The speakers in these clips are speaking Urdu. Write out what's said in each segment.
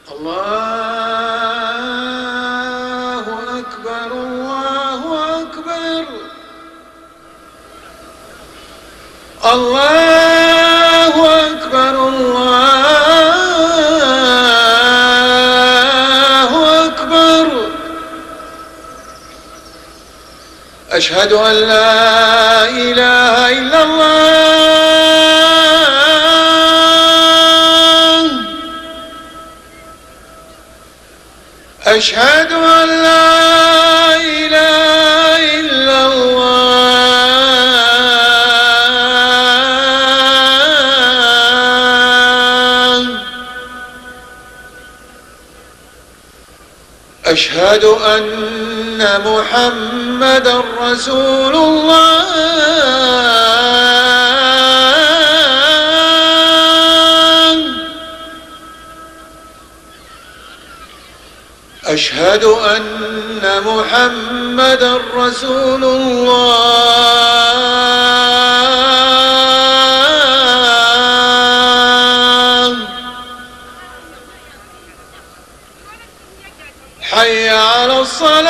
الله أكبر الله أكبر الله أكبر الله أكبر أشهد أن لا إله إلا الله أشهد أن لا إله إلا الله أشهد أن محمدًا رسول الله أشهد أن محمدًا رسول الله حي على الصلاة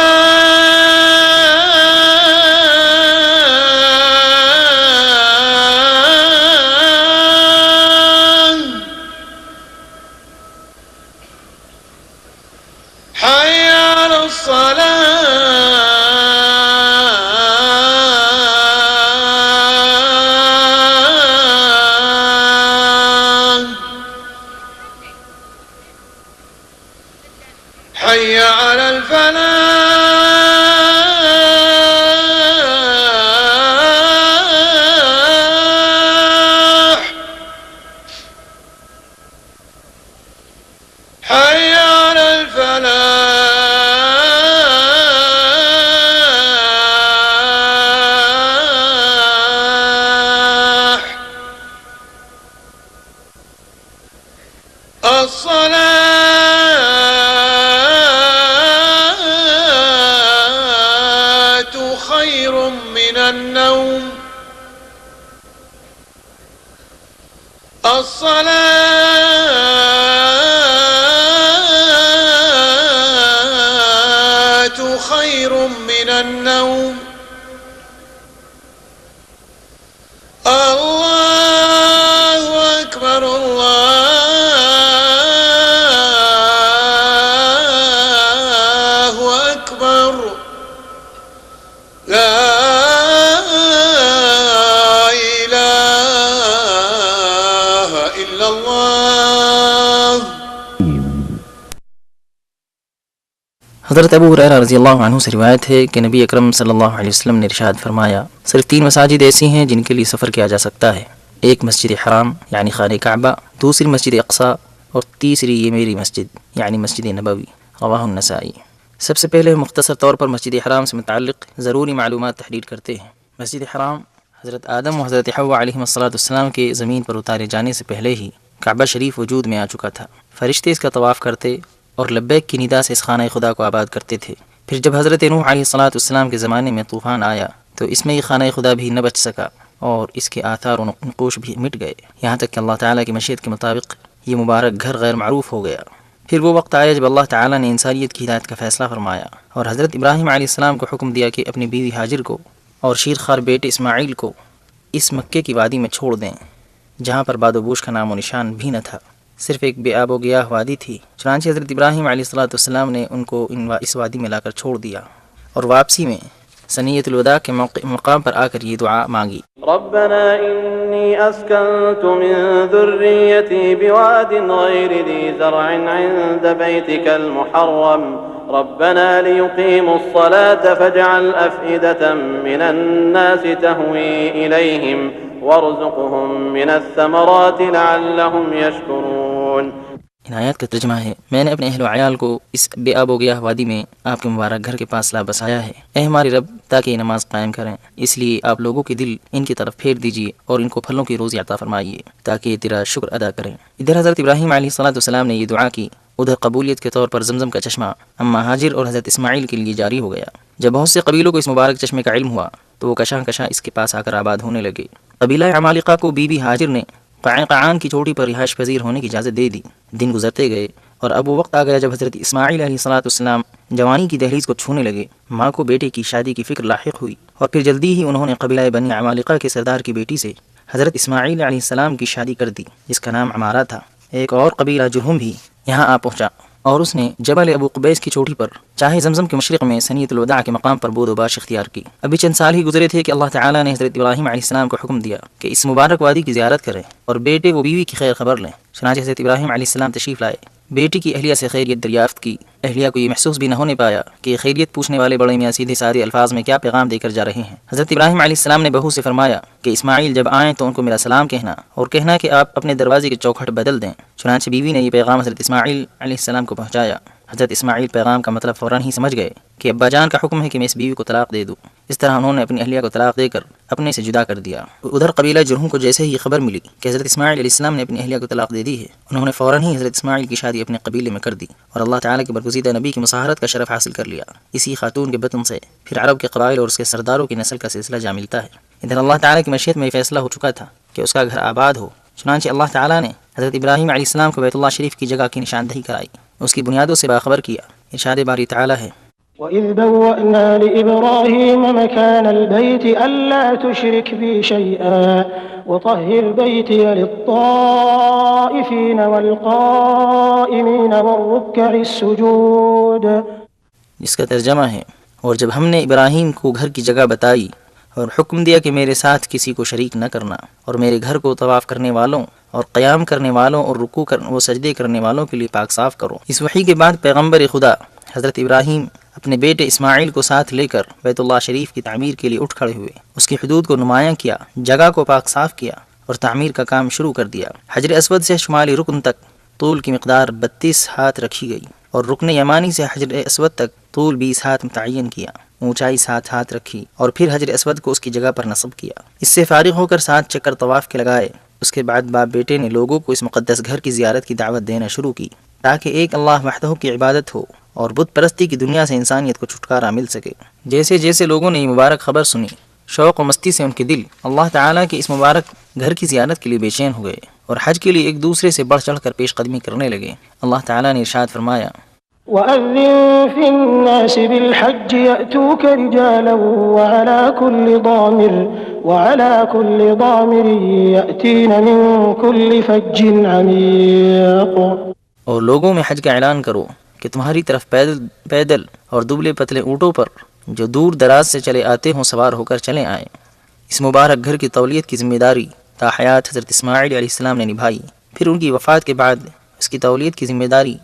حي على الصلاة حي على الفلاح حي على الفلاح الصلاة خير من النوم الصلاة خير من النوم الله أكبر الله أكبر لا إله إلا الله. حضرت ابو ہریرہ رضی اللہ عنہ سے روایت ہے کہ نبی اکرم صلی اللہ علیہ وسلم نے ارشاد فرمایا، صرف 3 مساجد ایسی ہیں جن کے لیے سفر کیا جا سکتا ہے، ایک مسجد حرام یعنی خانہ کعبہ، دوسری مسجد اقصی، اور تیسری یہ میری مسجد یعنی مسجد نبوی، رواہ النسائی۔ سب سے پہلے مختصر طور پر مسجد حرام سے متعلق ضروری معلومات تحریر کرتے ہیں۔ مسجد حرام حضرت آدم و حضرت حوا علیہم السلام کے زمین پر اتارے جانے سے پہلے ہی کعبہ شریف وجود میں آ چکا تھا۔ فرشتے اس کا طواف کرتے اور لبیک کی ندا سے اس خانہ خدا کو آباد کرتے تھے۔ پھر جب حضرت نوح علیہ السلام کے زمانے میں طوفان آیا تو اس میں یہ خانہ خدا بھی نہ بچ سکا اور اس کے آثار و نقوش بھی مٹ گئے، یہاں تک کہ اللہ تعالیٰ کی مشیت کے مطابق یہ مبارک گھر غیر معروف ہو گیا۔ پھر وہ وقت آیا جب اللہ تعالیٰ نے انسانیت کی ہدایت کا فیصلہ فرمایا اور حضرت ابراہیم علیہ السلام کو حکم دیا کہ اپنی بیوی ہاجر کو اور شیرخوار بیٹے اسماعیل کو اس مکے کی وادی میں چھوڑ دیں جہاں پر باد و بوش کا نام و نشان بھی نہ تھا، صرف ایک بے آب و گیاہ وادی تھی۔ چنانچہ حضرت ابراہیم علیہ السلام نے ان کو اس وادی میں لا کر چھوڑ دیا اور واپسی میں ثنیۃ الوداع کے مقام پر آ کر یہ دعا مانگی، ربنا انی اسکنت من ذریتی بواد غیر ذی زرع عند بیتک المحرم ربنا لیقیموا الصلاة فاجعل افئدة من الناس تهوی الیہم وارزقهم من الثمرات لعلهم یشکرون۔ ان آیات کا ترجمہ ہے، میں نے اپنے اہل و عیال کو اس بے آب و گیاہ وادی میں آپ کے مبارک گھر کے پاس لا بسایا ہے، اے ہمارے رب، تاکہ یہ نماز قائم کریں، اس لیے آپ لوگوں کے دل ان کی طرف پھیر دیجیے اور ان کو پھلوں کی روزی عطا فرمائیے تاکہ یہ تیرا شکر ادا کریں۔ ادھر حضرت ابراہیم علیہ السلام نے یہ دعا کی، ادھر قبولیت کے طور پر زمزم کا چشمہ اما ہاجر اور حضرت اسماعیل کے لیے جاری ہو گیا۔ جب بہت سے قبیلوں کو اس مبارک چشمے کا علم ہوا تو وہ کشاں کشاں اس کے پاس آ کر آباد ہونے لگے۔ قبیلہ عمالقہ کو بی بی ہاجر نے قعقاعان کی چوٹی پر رہائش پذیر ہونے کی اجازت دے دی۔ دن گزرتے گئے اور اب وہ وقت آ گیا جب حضرت اسماعیل علیہ السلام جوانی کی دہلیز کو چھونے لگے۔ ماں کو بیٹے کی شادی کی فکر لاحق ہوئی اور پھر جلدی ہی انہوں نے قبیلہ بنی عمالقہ کے سردار کی بیٹی سے حضرت اسماعیل علیہ السلام کی شادی کر دی، جس کا نام عمارہ تھا۔ ایک اور قبیلہ جرہم بھی یہاں آ پہنچا اور اس نے جبل ابو قبیس کی چوٹی پر چاہے زمزم کے مشرق میں سنیت الوداع کے مقام پر بود و باش اختیار کی۔ ابھی چند سال ہی گزرے تھے کہ اللہ تعالیٰ نے حضرت ابراہیم علیہ السلام کو حکم دیا کہ اس مبارک وادی کی زیارت کریں اور بیٹے و بیوی کی خیر خبر لیں۔ چنانچہ حضرت ابراہیم علیہ السلام تشریف لائے، بیٹی کی اہلیہ سے خیریت دریافت کی۔ اہلیہ کو یہ محسوس بھی نہ ہونے پایا کہ یہ خیریت پوچھنے والے بڑے میاں سیدھے سادے الفاظ میں کیا پیغام دے کر جا رہے ہیں۔ حضرت ابراہیم علیہ السلام نے بہو سے فرمایا کہ اسماعیل جب آئیں تو ان کو میرا سلام کہنا اور کہنا کہ آپ اپنے دروازے کے چوکھٹ بدل دیں۔ چنانچہ بیوی نے یہ پیغام حضرت اسماعیل علیہ السلام کو پہنچایا۔ حضرت اسماعیل پیغام کا مطلب فوراً ہی سمجھ گئے کہ ابا جان کا حکم ہے کہ میں اس بیوی کو طلاق دے دوں۔ اس طرح انہوں نے اپنی اہلیہ کو طلاق دے کر اپنے سے جدا کر دیا۔ ادھر قبیلہ جرہم کو جیسے ہی یہ خبر ملی کہ حضرت اسماعیل علیہ السلام نے اپنی اہلیہ کو طلاق دے دی ہے، انہوں نے فوراً ہی حضرت اسماعیل کی شادی اپنے قبیلے میں کر دی اور اللہ تعالیٰ کے برگزیدہ نبی کی مصاہرت کا شرف حاصل کر لیا۔ اسی خاتون کے بطن سے پھر عرب کے قبائل اور اس کے سرداروں کی نسل کا سلسلہ جا ملتا ہے۔ ادھر اللہ تعالیٰ کی مشیت میں یہ فیصلہ ہو چکا تھا کہ اس کا گھر آباد ہو، چنانچہ اللہ تعالیٰ نے حضرت ابراہیم علیہ السلام کو بیت اللہ شریف کی جگہ کی نشاندہی کرائی، اس کی بنیادوں سے باخبر کیا۔ ارشاد باری تعالیٰ ہے وَإِذْ بَوَّأْنَا لِإِبْرَاهِيمَ مَكَانَ الْبَيْتِ أَلَّا تُشْرِكْ بِي شَيْئًا وَطَهِّرْ بَيْتِيَ لِلطَّائِفِينَ وَالْقَائِمِينَ وَالرُّكَّعِ السُّجُودِ، جس کا ترجمہ ہے اور جب ہم نے ابراہیم کو گھر کی جگہ بتائی اور حکم دیا کہ میرے ساتھ کسی کو شریک نہ کرنا اور میرے گھر کو طواف کرنے والوں اور قیام کرنے والوں اور رکوع و سجدے کرنے والوں کے لیے پاک صاف کرو۔ اس وحی کے بعد پیغمبر خدا حضرت ابراہیم اپنے بیٹے اسماعیل کو ساتھ لے کر بیت اللہ شریف کی تعمیر کے لیے اٹھ کھڑے ہوئے، اس کی حدود کو نمایاں کیا، جگہ کو پاک صاف کیا اور تعمیر کا کام شروع کر دیا۔ حجر اسود سے شمالی رکن تک طول کی مقدار 32 ہاتھ رکھی گئی اور رکن یمانی سے حجر اسود تک طول 20 ہاتھ متعین کیا، اونچائی 7 ہاتھ رکھی اور پھر حجر اسود کو اس کی جگہ پر نصب کیا۔ اس سے فارغ ہو کر 7 چکر طواف کے لگائے۔ اس کے بعد باپ بیٹے نے لوگوں کو اس مقدس گھر کی زیارت کی دعوت دینا شروع کی تاکہ ایک اللہ وحدہ کی عبادت ہو اور بت پرستی کی دنیا سے انسانیت کو چھٹکارا مل سکے۔ جیسے جیسے لوگوں نے یہ مبارک خبر سنی، شوق و مستی سے ان کے دل اللہ تعالیٰ کے اس مبارک گھر کی زیارت کے لیے بے چین ہوئے اور حج کے لیے ایک دوسرے سے بڑھ چڑھ کر پیش قدمی کرنے لگے۔ اللہ تعالیٰ نے ارشاد فرمایا وَأَذِّن فِي النَّاسِ بِالْحَجِّ يَأْتُوكَ رِجَالًا وَعَلَى كُلِّ ضَامِرٍ يَأْتِينَ مِن كُلِّ فَجٍّ عَمِيقٍ، اور لوگوں میں حج کا اعلان کرو کہ تمہاری طرف پیدل اور دبلے پتلے اونٹوں پر جو دور دراز سے چلے آتے ہوں سوار ہو کر چلے آئیں۔ اس مبارک گھر کی تولیت کی ذمہ داری تا حیات حضرت اسماعیل علیہ السلام نے نبھائی۔ پھر ان کی وفات کے بعد اس کی تولیت کی ذمہ داری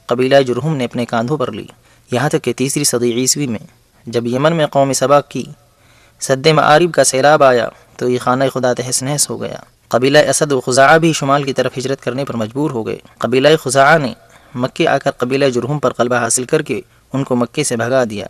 قبیلہ جرہم نے اپنے کاندھوں پر لی، یہاں تک کہ 3 صدی عیسوی میں جب یمن میں قوم سبا کی سد معارب کا سیلاب آیا تو یہ خانہ خدا تہس نہس ہو گیا۔ قبیلہ اسد و خزاعہ بھی شمال کی طرف ہجرت کرنے پر مجبور ہو گئے۔ قبیلہ خزاعہ نے مکے آ کر قبیلہ جرہم پر غلبہ حاصل کر کے ان کو مکے سے بھگا دیا۔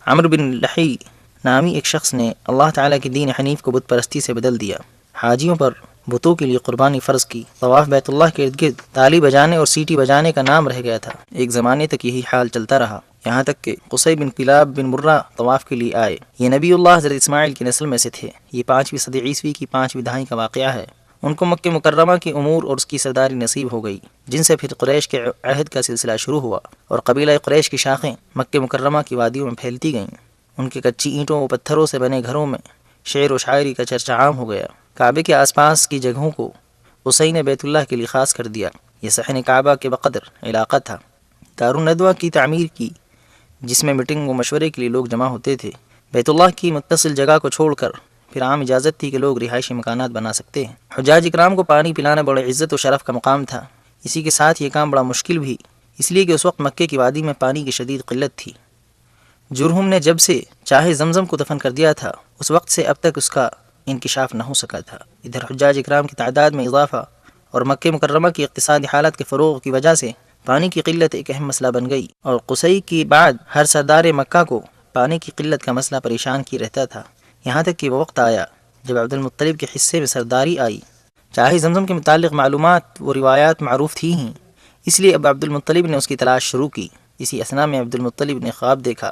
عمرو بن لحی نامی ایک شخص نے اللہ تعالیٰ کی دین حنیف کو بت پرستی سے بدل دیا، حاجیوں پر بتوں کے لیے قربانی فرض کی، طواف بیت اللہ کے ارد گرد تالی بجانے اور سیٹی بجانے کا نام رہ گیا تھا۔ ایک زمانے تک یہی حال چلتا رہا، یہاں تک کہ قصی بن کلاب بن مرہ طواف کے لیے آئے۔ یہ نبی اللہ حضرت اسماعیل کی نسل میں سے تھے۔ یہ 5ویں صدی عیسوی کی 5ویں دہائی کا واقعہ ہے۔ ان کو مکہ مکرمہ کی امور اور اس کی سرداری نصیب ہو گئی، جن سے پھر قریش کے عہد کا سلسلہ شروع ہوا اور قبیلہ قریش کی شاخیں مکہ مکرمہ کی وادیوں میں پھیلتی گئیں۔ ان کے کچی اینٹوں و پتھروں سے بنے گھروں میں شعر و شاعری کا چرچا عام ہو گیا۔ کعبے کے آس پاس کی جگہوں کو قصی نے بیت اللہ کے لیے خاص کر دیا۔ یہ صحن کعبہ کے بقدر علاقہ تھا۔ دارالندوہ کی تعمیر کی، جس میں میٹنگ و مشورے کے لیے لوگ جمع ہوتے تھے۔ بیت اللہ کی متصل جگہ کو چھوڑ کر پھر عام اجازت تھی کہ لوگ رہائشی مکانات بنا سکتے ہیں۔ حجاج اکرام کو پانی پلانا بڑے عزت و شرف کا مقام تھا۔ اسی کے ساتھ یہ کام بڑا مشکل بھی، اس لیے کہ اس وقت مکے کی وادی میں پانی کی شدید قلت تھی۔ جرہم نے جب سے چاہے زمزم کو دفن کر دیا تھا، اس وقت سے اب تک اس کا انکشاف نہ ہو سکا تھا۔ ادھر حجاج اکرام کی تعداد میں اضافہ اور مکہ مکرمہ کی اقتصادی حالت کے فروغ کی وجہ سے پانی کی قلت ایک اہم مسئلہ بن گئی، اور قصی کے بعد ہر سردار مکہ کو پانی کی قلت کا مسئلہ پریشان کی رہتا تھا، یہاں تک کہ وہ وقت آیا جب عبد المطلب کے حصے میں سرداری آئی۔ چاہے زمزم کے متعلق معلومات و روایات معروف تھی ہی، اس لیے اب عبد المطلب نے اس کی تلاش شروع کی۔ اسی اثنا میں عبد المطلب نے خواب دیکھا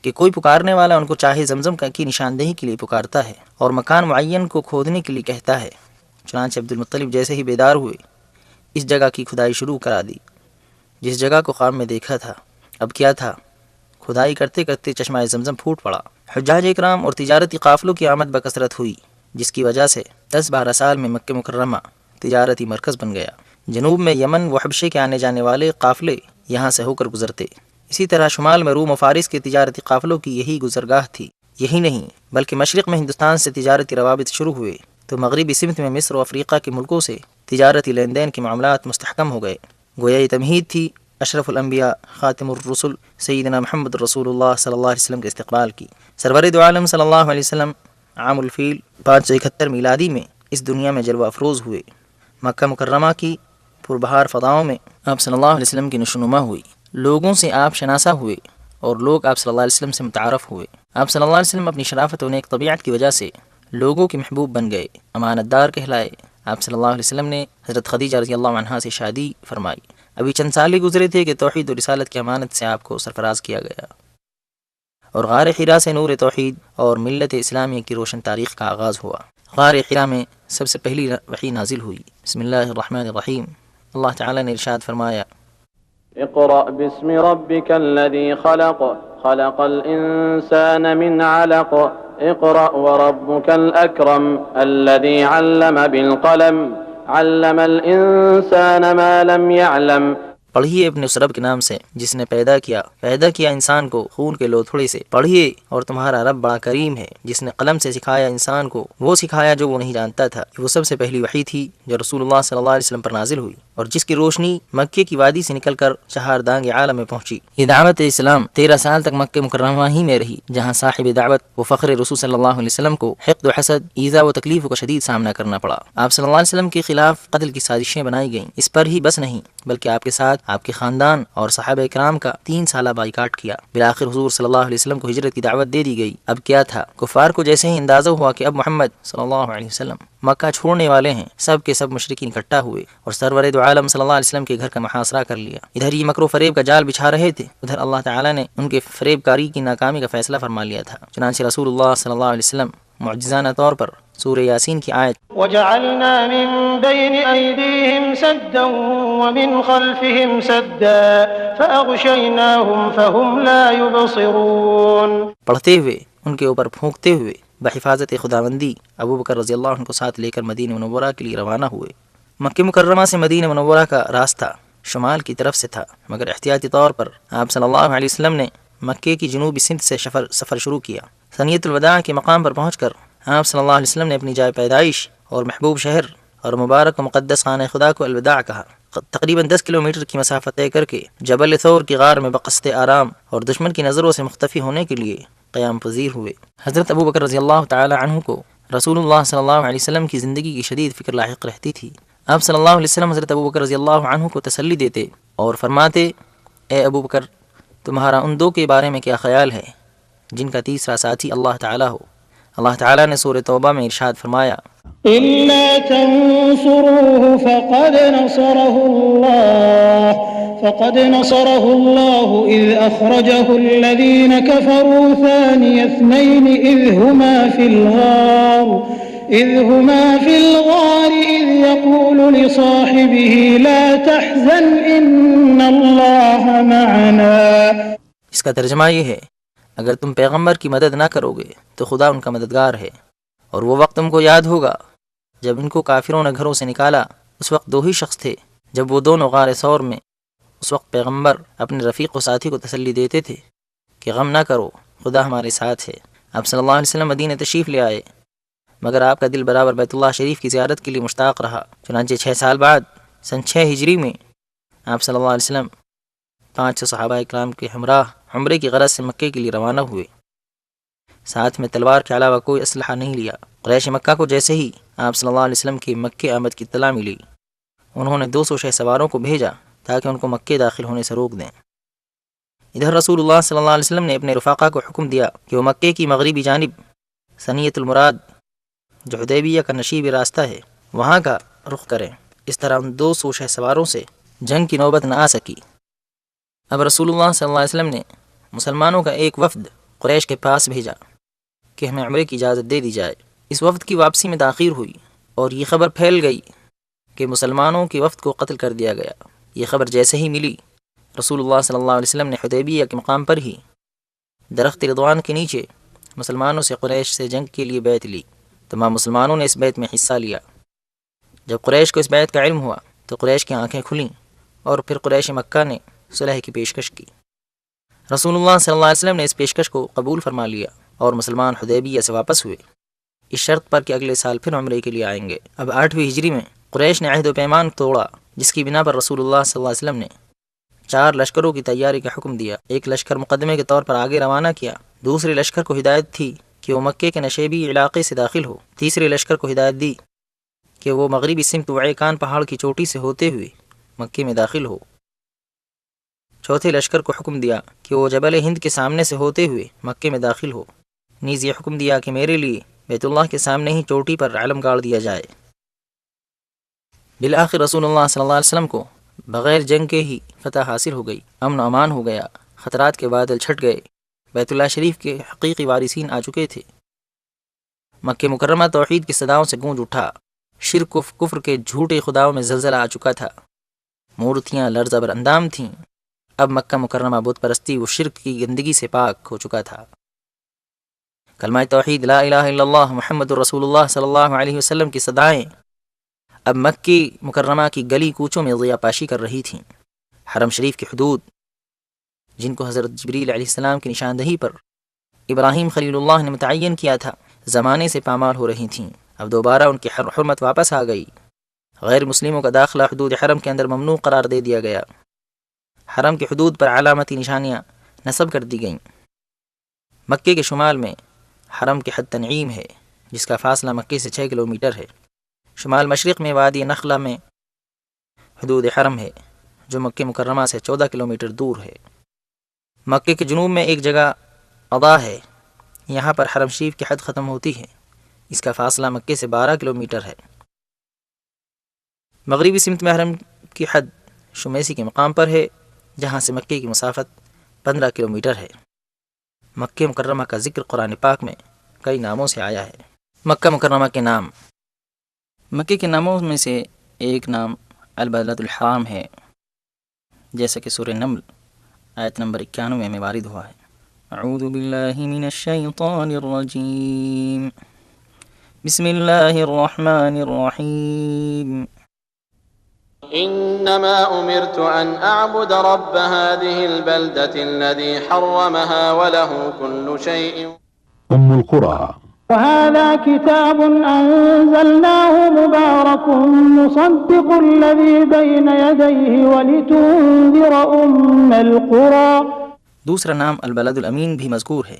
کہ کوئی پکارنے والا ان کو چاہے زمزم کی نشاندہی کے لیے پکارتا ہے اور مکان معین کو کھودنے کے لیے کہتا ہے۔ چنانچہ عبد المطلب جیسے ہی بیدار ہوئے، اس جگہ کی کھدائی شروع کرا دی۔ جس جگہ کو خواب میں دیکھا تھا اب کیا تھا؟ کھدائی کرتے کرتے چشمہ زمزم پھوٹ پڑا۔ حجاج اکرام اور تجارتی قافلوں کی آمد بکثرت ہوئی، جس کی وجہ سے 10-12 سال میں مکہ مکرمہ تجارتی مرکز بن گیا۔ جنوب میں یمن و حبشے کے آنے جانے والے قافلے یہاں سے ہو کر گزرتے، اسی طرح شمال میں روم و فارس کے تجارتی قافلوں کی یہی گزرگاہ تھی۔ یہی نہیں بلکہ مشرق میں ہندوستان سے تجارتی روابط شروع ہوئے تو مغربی سمت میں مصر و افریقہ کے ملکوں سے تجارتی لین دین کے معاملات مستحکم ہو گئے۔ گویا یہ تمہید تھی اشرف الانبیاء خاتم الرسل سیدنا محمد رسول اللہ صلی اللہ علیہ وسلم کے استقبال کی۔ سرور دو عالم صلی اللہ علیہ وسلم عام الفیل 571 میلادی میں اس دنیا میں جلوہ افروز ہوئے۔ مکہ مکرمہ کی پربہار فضاؤں میں آپ صلی اللہ علیہ وسلم کی نشوونما ہوئی، لوگوں سے آپ شناسا ہوئے اور لوگ آپ صلی اللہ علیہ وسلم سے متعارف ہوئے۔ آپ صلی اللہ علیہ وسلم اپنی شرافت و نیک طبیعت کی وجہ سے لوگوں کے محبوب بن گئے، امانت دار کہلائے۔ آپ صلی اللہ علیہ وسلم نے حضرت خدیجہ رضی اللہ عنہا سے شادی فرمائی۔ ابھی چند سال ہی گزرے تھے کہ توحید و رسالت کی امانت سے آپ کو سرفراز کیا گیا اور غار حرا سے نور توحید اور ملت اسلامیہ کی روشن تاریخ کا آغاز ہوا۔ غار حرا میں سب سے پہلی وحی نازل ہوئی۔ بسم اللہ الرحمن الرحیم۔ اللہ تعالیٰ نے ارشاد فرمایا، اقرأ باسم ربك الذي خلق خلق الإنسان من علق اقرأ وربك الأكرم الذي علم بالقلم علم الإنسان ما لم يعلم۔ پڑھیے اپنے اس رب کے نام سے جس نے پیدا کیا انسان کو خون کے لوتھڑے سے۔ پڑھیے اور تمہارا رب بڑا کریم ہے جس نے قلم سے سکھایا انسان کو وہ سکھایا جو وہ نہیں جانتا تھا۔ وہ سب سے پہلی وحی تھی جو رسول اللہ صلی اللہ علیہ وسلم پر نازل ہوئی اور جس کی روشنی مکے کی وادی سے نکل کر چہار دانگ عالم میں پہنچی۔ یہ دعوت اسلام 13 سال تک مکہ مکرمہ ہی میں رہی، جہاں صاحب دعوت و فخر رسول صلی اللہ علیہ وسلم کو حقد و حسد، ایذا و تکلیف کا شدید سامنا کرنا پڑا۔ آپ صلی اللہ علیہ وسلم کے خلاف قتل کی سازشیں بنائی گئیں۔ اس پر ہی بس نہیں بلکہ آپ کے ساتھ آپ کے خاندان اور صحابہ کرام کا 3 سالہ بائیکاٹ کیا۔ بالآخر حضور صلی اللہ علیہ وسلم کو ہجرت کی دعوت دے دی گئی۔ اب کیا تھا؟ کفار کو جیسے ہی اندازہ ہوا کہ اب محمد صلی اللہ علیہ وسلم مکہ چھوڑنے والے ہیں، سب کے سب مشرکین اکٹھا ہوئے اور سرور دو عالم صلی اللہ علیہ وسلم کے گھر کا محاصرہ کر لیا۔ ادھر یہ مکر و فریب کا جال بچھا رہے تھے، ادھر اللہ تعالیٰ نے ان کے فریب کاری کی ناکامی کا فیصلہ فرما لیا تھا۔ چنانچہ رسول اللہ صلی اللہ علیہ وسلم معجزانہ طور پر سورہ یاسین کی آیت وَجَعَلْنَا مِن بَيْنِ أَيْدِيهِمْ سَدًّا وَمِنْ خَلْفِهِمْ سَدًّا فَأَغْشَيْنَاهُمْ فَهُمْ لَا يُبْصِرُونَ، پڑھتے ہوئے ان کے اوپر پھونکتے ہوئے بحفاظت خداوندی ابو بکر رضی اللہ عنہ کو ساتھ لے کر مدینہ منورہ کے لیے روانہ ہوئے۔ مکہ مکرمہ سے مدینہ منورہ کا راستہ شمال کی طرف سے تھا، مگر احتیاطی طور پر آپ صلی اللہ علیہ وسلم نے مکے کی جنوبی سمت سے سفر شروع کیا۔ ثنیۃ الوداع کے مقام پر پہنچ کر آپ صلی اللہ علیہ وسلم نے اپنی جائے پیدائش اور محبوب شہر اور مبارک و مقدس خانہ خدا کو الوداع کہا۔ تقریباً 10 کلومیٹر کی مسافت طے کر کے جبل ثور کی غار میں بقصد آرام اور دشمن کی نظروں سے مختفی ہونے کے لیے قیام پذیر ہوئے۔ حضرت ابو بکر رضی اللہ تعالی عنہ کو رسول اللہ صلی اللہ علیہ وسلم کی زندگی کی شدید فکر لاحق رہتی تھی۔ آپ صلی اللہ علیہ وسلم حضرت ابو بکر رضی اللہ عنہ کو تسلی دیتے اور فرماتے، اے ابو بکر، تمہارا ان 2 کے بارے میں کیا خیال ہے جن کا تیسرا ساتھی اللہ تعالیٰ ہو؟ اللہ تعالیٰ نے سورہ توبہ میں ارشاد فرمایا، إِلَّا تَنصُرُوهُ فَقَدْ نَصَرَهُ اللَّهُ إِذْ أَخْرَجَهُ الَّذِينَ كَفَرُوا ثَانِيَ اثْنَيْنِ إِذْ هُمَا فِي الْغَارِ إِذْ يَقُولُ لِصَاحِبِهِ لَا تَحْزَنْ إِنَّ اللَّهَ مَعَنَا۔ اس کا ترجمہ یہ ہے، اگر تم پیغمبر کی مدد نہ کرو گے تو خدا ان کا مددگار ہے، اور وہ وقت تم کو یاد ہوگا جب ان کو کافروں نے گھروں سے نکالا۔ اس وقت 2 ہی شخص تھے جب وہ دونوں غار ثور میں۔ اس وقت پیغمبر اپنے رفیق و ساتھی کو تسلی دیتے تھے کہ غم نہ کرو، خدا ہمارے ساتھ ہے۔ آپ صلی اللہ علیہ وسلم مدینہ تشریف لے آئے، مگر آپ کا دل برابر بیت اللہ شریف کی زیارت کے لیے مشتاق رہا۔ چنانچہ 6 سال بعد سن 6 ہجری میں آپ صلی اللہ علیہ وسلم 500 صحابہ اکرام کے ہمراہ عمرے کی غرض سے مکے کے لیے روانہ ہوئے۔ ساتھ میں تلوار کے علاوہ کوئی اسلحہ نہیں لیا۔ قریش مکہ کو جیسے ہی آپ صلی اللہ علیہ وسلم کی مکے آمد کی اطلاع ملی، انہوں نے 200 شہ سواروں کو بھیجا تاکہ ان کو مکے داخل ہونے سے روک دیں۔ ادھر رسول اللہ صلی اللہ علیہ وسلم نے اپنے رفاقہ کو حکم دیا کہ وہ مکے کی مغربی جانب ثنیۃ المراد جو حدیبیہ کا نشیب راستہ ہے وہاں کا رخ کریں۔ اس طرح ان 200 شہ سواروں سے جنگ کی نوبت نہ آ سکی۔ اب رسول اللہ صلی اللہ علیہ وسلم نے مسلمانوں کا ایک وفد قریش کے پاس بھیجا کہ ہمیں عمرے کی اجازت دے دی جائے۔ اس وفد کی واپسی میں تاخیر ہوئی اور یہ خبر پھیل گئی کہ مسلمانوں کے وفد کو قتل کر دیا گیا۔ یہ خبر جیسے ہی ملی رسول اللہ صلی اللہ علیہ وسلم نے حدیبیہ کے مقام پر ہی درخت رضوان کے نیچے مسلمانوں سے قریش سے جنگ کے لیے بیعت لی۔ تمام مسلمانوں نے اس بیعت میں حصہ لیا۔ جب قریش کو اس بیعت کا علم ہوا تو قریش کی آنکھیں کھلیں اور پھر قریش مکہ نے صلح کی پیشکش کی۔ رسول اللہ صلی اللہ علیہ وسلم نے اس پیشکش کو قبول فرما لیا اور مسلمان حدیبیہ سے واپس ہوئے، اس شرط پر کہ اگلے سال پھر عمرے کے لیے آئیں گے۔ اب 8ویں ہجری میں قریش نے عہد و پیمان توڑا، جس کی بنا پر رسول اللہ صلی اللہ علیہ وسلم نے 4 لشکروں کی تیاری کا حکم دیا۔ ایک لشکر مقدمے کے طور پر آگے روانہ کیا، دوسرے لشکر کو ہدایت تھی کہ وہ مکے کے نشیبی علاقے سے داخل ہو، تیسرے لشکر کو ہدایت دی کہ وہ مغربی سمت وعیکان پہاڑ کی چوٹی سے ہوتے ہوئے مکے میں داخل ہو، چوتھے لشکر کو حکم دیا کہ وہ جبل ہند کے سامنے سے ہوتے ہوئے مکے میں داخل ہو، نیز یہ حکم دیا کہ میرے لیے بیت اللہ کے سامنے ہی چوٹی پر علم گاڑ دیا جائے۔ بالآخر رسول اللہ صلی اللہ علیہ وسلم کو بغیر جنگ کے ہی فتح حاصل ہو گئی، امن و امان ہو گیا، خطرات کے بادل چھٹ گئے، بیت اللہ شریف کے حقیقی وارثین آ چکے تھے، مکہ مکرمہ توحید کی صداؤں سے گونج اٹھا، شرک و کفر کے جھوٹے خداؤں میں زلزلہ آ چکا تھا، مورتیاں لرزہ بر اندام تھیں، اب مکہ مکرمہ بت پرستی و شرک کی گندگی سے پاک ہو چکا تھا۔ کلمہ توحید لا الہ الا اللہ محمد الرسول اللہ صلی اللہ علیہ وسلم کی صدائیں اب مکہ مکرمہ کی گلی کوچوں میں ضیاء پاشی کر رہی تھیں۔ حرم شریف کی حدود، جن کو حضرت جبریل علیہ السلام کی نشاندہی پر ابراہیم خلیل اللہ نے متعین کیا تھا، زمانے سے پامال ہو رہی تھیں، اب دوبارہ ان کی حرمت واپس آ گئی۔ غیر مسلموں کا داخلہ حدود حرم کے اندر ممنوع قرار دے دیا گیا، حرم کی حدود پر علامتی نشانیاں نصب کر دی گئیں۔ مکے کے شمال میں حرم کی حد تنعیم ہے، جس کا فاصلہ مکے سے 6 کلومیٹر ہے۔ شمال مشرق میں وادی نخلہ میں حدود حرم ہے، جو مکہ مکرمہ سے 14 کلومیٹر دور ہے۔ مکے کے جنوب میں ایک جگہ اضا ہے، یہاں پر حرم شریف کی حد ختم ہوتی ہے، اس کا فاصلہ مکے سے 12 کلومیٹر ہے۔ مغربی سمت میں حرم کی حد شمیسی کے مقام پر ہے، جہاں سے مکے کی مسافت 15 کلومیٹر ہے۔ مکہ مکرمہ کا ذکر قرآن پاک میں کئی ناموں سے آیا ہے۔ مکہ مکرمہ کے نام، مکے کے ناموں میں سے ایک نام البلد الحرام ہے، جیسا کہ سورہ نمل آیت نمبر 91 میں وارد ہوا ہے۔ اعوذ باللہ من الشیطان الرجیم، بسم اللہ الرحمن الرحیم۔ إنما أمرت أن أعبد رب هذه البلدة الذي حرمها وله كل شيء. القرى. وهذا كتاب أنزلناه مبارك مصدق الذي بين يديه ولتنذر القرى. دوسرا نام البلد الامین بھی مذکور ہے۔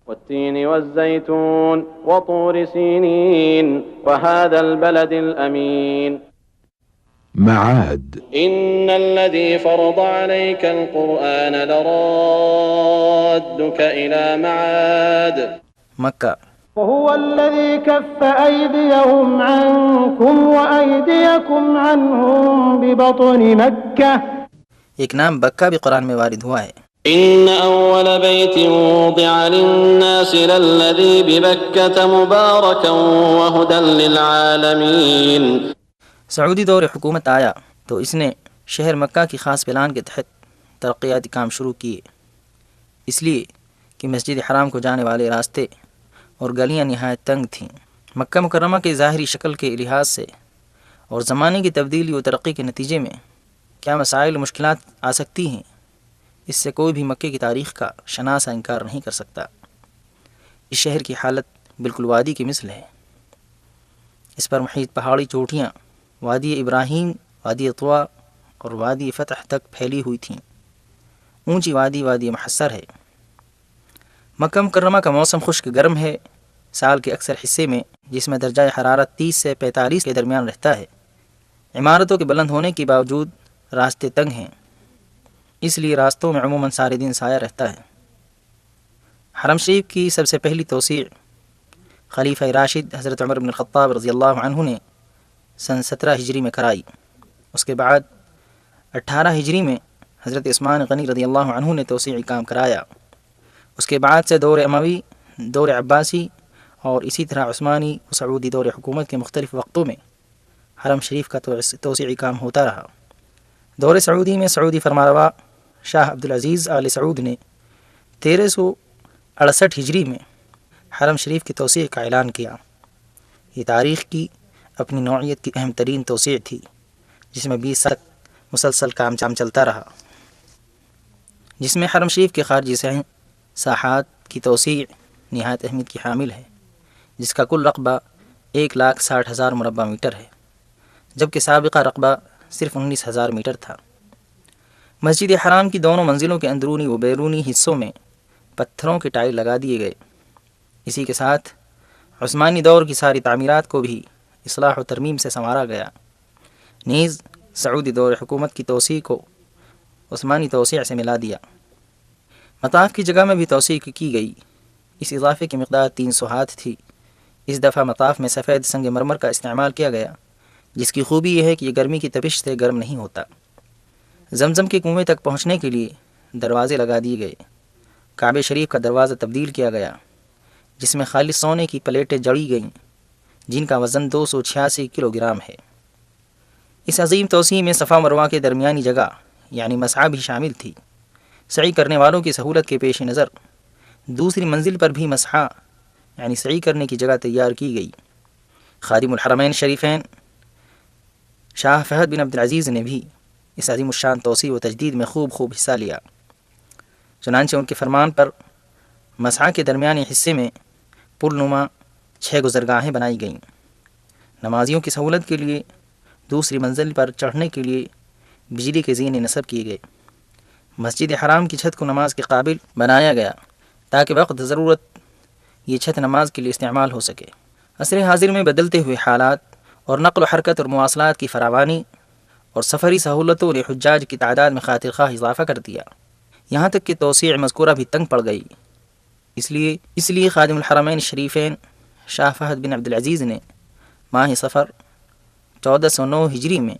والتين والزيتون وطور سينين وهذا البلد الأمين. معاد. إن الذي فرض عليك القرآن لرادك إلى معاد. مکہ. وهو الذي كف أيديهم عنكم وأيديكم عنهم ببطن مكة. ایک نام بکہ بھی قرآن میں وارد ہوا ہے۔ إن أول بيت وضع للناس للذي ببكة مباركا وهدى للعالمين. سعودی دور حکومت آیا تو اس نے شہر مکہ کی خاص پلان کے تحت ترقیاتی کام شروع کیے، اس لیے کہ مسجد حرام کو جانے والے راستے اور گلیاں نہایت تنگ تھیں۔ مکہ مکرمہ کے ظاہری شکل کے لحاظ سے اور زمانے کی تبدیلی و ترقی کے نتیجے میں کیا مسائل و مشکلات آ سکتی ہیں، اس سے کوئی بھی مکے کی تاریخ کا شناسا انکار نہیں کر سکتا۔ اس شہر کی حالت بالکل وادی کی مثل ہے، اس پر محیط پہاڑی چوٹیاں وادی ابراہیم، وادی طوا اور وادی فتح تک پھیلی ہوئی تھیں۔ اونچی وادی وادی محصر ہے۔ مکہ مکرمہ کا موسم خشک گرم ہے، سال کے اکثر حصے میں، جس میں درجہ حرارت 30 سے 45 کے درمیان رہتا ہے۔ عمارتوں کے بلند ہونے کے باوجود راستے تنگ ہیں، اس لیے راستوں میں عموماً سارے دن سایہ رہتا ہے۔ حرم شریف کی سب سے پہلی توسیع خلیفہ راشد حضرت عمر بن الخطاب رضی اللہ عنہ نے سن 17 ہجری میں کرائی۔ اس کے بعد 18 ہجری میں حضرت عثمان غنی رضی اللہ عنہ نے توسیعی کام کرایا۔ اس کے بعد سے دور اموی، دور عباسی اور اسی طرح عثمانی و سعودی دور حکومت کے مختلف وقتوں میں حرم شریف کا توسیعی کام ہوتا رہا۔ دور سعودی میں سعودی فرمانروا شاہ عبدالعزیز آل سعود نے 1368 ہجری میں حرم شریف کی توسیع کا اعلان کیا۔ یہ تاریخ کی اپنی نوعیت کی اہم ترین توسیع تھی، جس میں 20 سال تک مسلسل کام چلتا رہا، جس میں حرم شریف کے خارجی ساحات کی توسیع نہایت اہمیت کی حامل ہے، جس کا کل رقبہ 1,60,000 مربع میٹر ہے، جبکہ سابقہ رقبہ صرف 19,000 میٹر تھا۔ مسجد حرام کی دونوں منزلوں کے اندرونی و بیرونی حصوں میں پتھروں کے ٹائل لگا دیے گئے۔ اسی کے ساتھ عثمانی دور کی ساری تعمیرات کو بھی اصلاح و ترمیم سے سنوارا گیا۔ نیز سعودی دور حکومت کی توسیع کو عثمانی توسیع سے ملا دیا۔ مطاف کی جگہ میں بھی توسیع کی گئی۔ اس اضافے کی مقدار 300 ہاتھ تھی۔ اس دفعہ مطاف میں سفید سنگ مرمر کا استعمال کیا گیا، جس کی خوبی یہ ہے کہ یہ گرمی کی تپش سے گرم نہیں ہوتا۔ زمزم کے کنویں تک پہنچنے کے لیے دروازے لگا دیے گئے۔ کعبہ شریف کا دروازہ تبدیل کیا گیا، جس میں خالص سونے کی پلیٹیں جڑی گئیں، جن کا وزن 286 کلو گرام ہے۔ اس عظیم توسیع میں صفا مروہ کے درمیانی جگہ یعنی مسعی بھی شامل تھی۔ سعی کرنے والوں کی سہولت کے پیش نظر دوسری منزل پر بھی مسعی یعنی سعی کرنے کی جگہ تیار کی گئی۔ خادم الحرمین شریفین شاہ فہد بن عبدالعزیز نے بھی اس عظیم الشان توسیع و تجدید میں خوب حصہ لیا۔ چنانچہ ان کے فرمان پر مسعی کے درمیانی حصے میں پل نما 6 گزرگاہیں بنائی گئیں۔ نمازیوں کی سہولت کے لیے دوسری منزل پر چڑھنے کے لیے بجلی کے زینے نصب کیے گئے۔ مسجد حرام کی چھت کو نماز کے قابل بنایا گیا تاکہ وقت ضرورت یہ چھت نماز کے لیے استعمال ہو سکے۔ عصر حاضر میں بدلتے ہوئے حالات اور نقل و حرکت اور مواصلات کی فراوانی اور سفری سہولتوں نے حجاج کی تعداد میں خاطر خواہ اضافہ کر دیا، یہاں تک کہ توسیع مذکورہ بھی تنگ پڑ گئی۔ اس لیے خادم الحرمین شریفین شاہ فہد بن عبدالعزیز نے ماہ صفر 1409 ہجری میں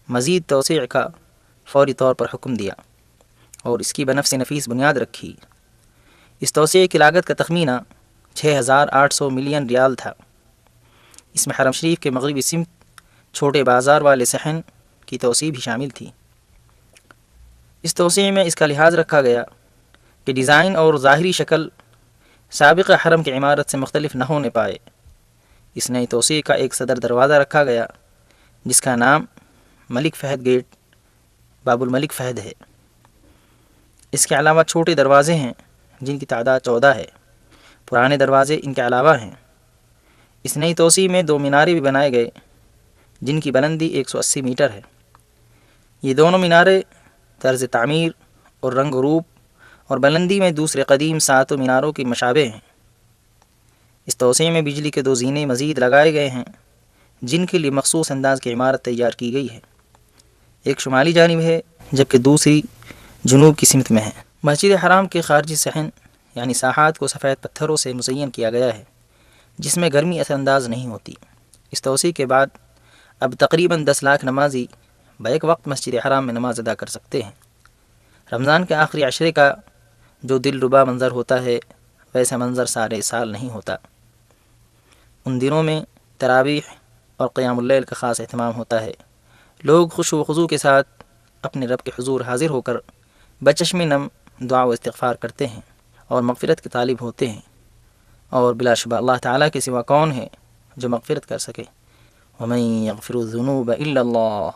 مزید توسیع کا فوری طور پر حکم دیا اور اس کی بنفس نفیس بنیاد رکھی۔ اس توسیع کی لاگت کا تخمینہ 6,800 ملین ریال تھا۔ اس میں حرم شریف کے مغربی سمت چھوٹے بازار والے صحن کی توسیع بھی شامل تھی۔ اس توسیع میں اس کا لحاظ رکھا گیا کہ ڈیزائن اور ظاہری شکل سابق حرم کی عمارت سے مختلف نہ ہونے پائے۔ اس نئی توسیع کا ایک صدر دروازہ رکھا گیا، جس کا نام ملک فہد گیٹ باب الملک فہد ہے۔ اس کے علاوہ چھوٹے دروازے ہیں جن کی تعداد 14 ہے۔ پرانے دروازے ان کے علاوہ ہیں۔ اس نئی توسیع میں 2 مینارے بھی بنائے گئے جن کی بلندی 180 میٹر ہے۔ یہ دونوں مینارے طرز تعمیر اور رنگ و روپ اور بلندی میں دوسرے قدیم 7 میناروں کی مشابہ ہیں۔ اس توسیع میں بجلی کے 2 زینے مزید لگائے گئے ہیں جن کے لیے مخصوص انداز کی عمارت تیار کی گئی ہے۔ ایک شمالی جانب ہے جبکہ دوسری جنوب کی سمت میں ہے۔ مسجد حرام کے خارجی صحن یعنی ساحات کو سفید پتھروں سے مزین کیا گیا ہے، جس میں گرمی اثر انداز نہیں ہوتی۔ اس توسیع کے بعد اب تقریباً 10 لاکھ نمازی بیک وقت مسجد حرام میں نماز ادا کر سکتے ہیں۔ رمضان کے آخری عشرے کا جو دل ربا منظر ہوتا ہے، ویسا منظر سارے سال نہیں ہوتا۔ ان دنوں میں تراویح اور قیام اللیل کا خاص اہتمام ہوتا ہے۔ لوگ خشوع و خضوع کے ساتھ اپنے رب کے حضور حاضر ہو کر بچشم نم دعا و استغفار کرتے ہیں اور مغفرت کے طالب ہوتے ہیں، اور بلا شبہ اللہ تعالیٰ کے سوا کون ہے جو مغفرت کر سکے؟ وَمَن يَغْفِرُ الذُّنُوبَ إِلَّا اللَّهُ